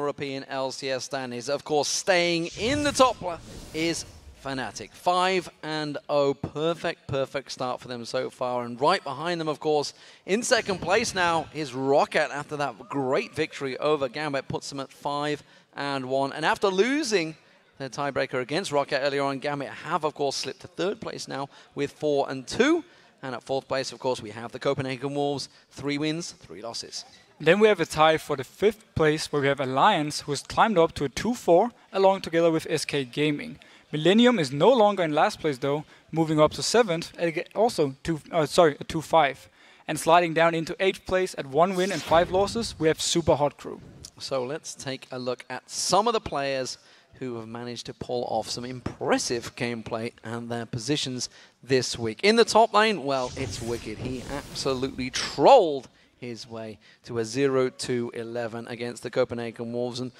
European LCS standings. Of course, staying in the top is Fnatic. 5-0. Perfect start for them so far. And right behind them, of course, in second place now is Roccat after that great victory over Gambit. Puts them at 5-1. And after losing their tiebreaker against Roccat earlier on, Gambit have, of course, slipped to third place now with 4-2. And at fourth place, of course, we have the Copenhagen Wolves. 3 wins, 3 losses. Then we have a tie for the 5th place, where we have Alliance, who has climbed up to a 2-4, along together with SK Gaming. Millennium is no longer in last place, though, moving up to 7th, also a 2-5. And sliding down into 8th place at 1 win and 5 losses, we have Super Hot Crew. So let's take a look at some of the players who have managed to pull off some impressive gameplay and their positions this week. In the top lane, well, it's Wicked. He absolutely trolled his way to a 0-2-11 against the Copenhagen Wolves. And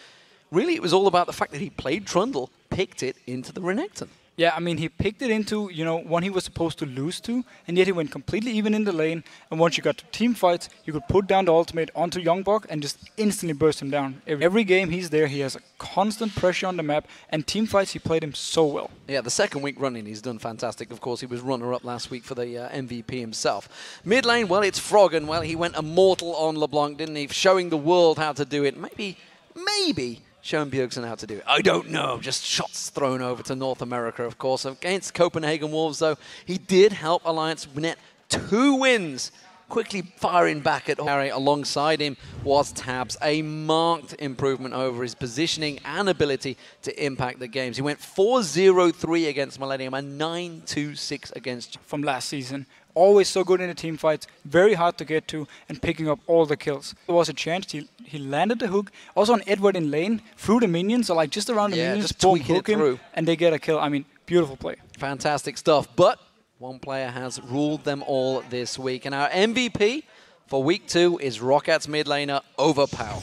really, it was all about the fact that he played Trundle, picked it into the Renekton. Yeah, I mean, he picked it into, one he was supposed to lose to, and yet he went completely even in the lane. And once you got to team fights, you could put down the ultimate onto Youngbok and just instantly burst him down. Every game he's there, he has a constant pressure on the map, and team fights, he played him so well. Yeah, the second week running, he's done fantastic. Of course, he was runner-up last week for the MVP himself. Mid lane, well, it's Froggen. Well, he went immortal on LeBlanc, didn't he? Showing the world how to do it. Maybe showing Bjergsen how to do it. I don't know. Just shots thrown over to North America, of course. Against Copenhagen Wolves, though, he did help Alliance net 2 wins. Quickly firing back at Harry alongside him was Tabs. A marked improvement over his positioning and ability to impact the games. He went 4-0-3 against Millennium and 9-2-6 against... From last season. Always so good in the team fights, very hard to get to, and picking up all the kills. There was a chance, he landed the hook, also on Edward in lane, through the minions, so like just around the minions, just tweak hook him, through. And they get a kill. I mean, beautiful play. Fantastic stuff, but one player has ruled them all this week, and our MVP for week 2 is Rockat's mid laner, Overpow.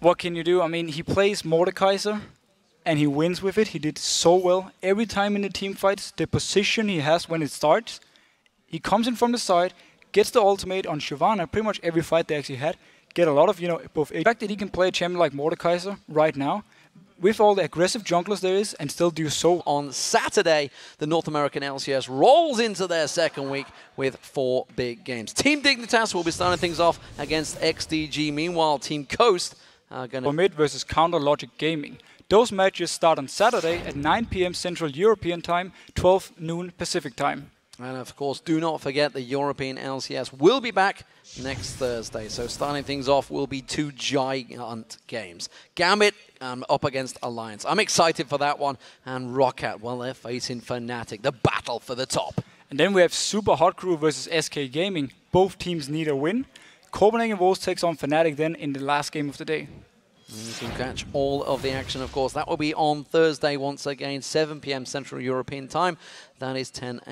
What can you do? I mean, he plays Mordekaiser, and he wins with it. He did so well. Every time in the team fights, the position he has when it starts, he comes in from the side, gets the ultimate on Shyvana, pretty much every fight they actually had, get a lot of, both... The fact that he can play a champion like Mordekaiser right now, with all the aggressive junglers there is, and still do so. On Saturday, the North American LCS rolls into their second week with 4 big games. Team Dignitas will be starting things off against XDG. Meanwhile, Team Coast are going to... Mid versus Counter Logic Gaming. Those matches start on Saturday at 9 p.m. Central European Time, 12 noon Pacific Time. And of course, do not forget the European LCS will be back next Thursday. So starting things off will be 2 giant games. Gambit up against Alliance. I'm excited for that one. And Roccat, well, they're facing Fnatic. The battle for the top. And then we have Super Hot Crew versus SK Gaming. Both teams need a win. Copenhagen Wolves takes on Fnatic then in the last game of the day. You can catch all of the action, of course. That will be on Thursday once again, 7 p.m. Central European Time. That is 10 a.m.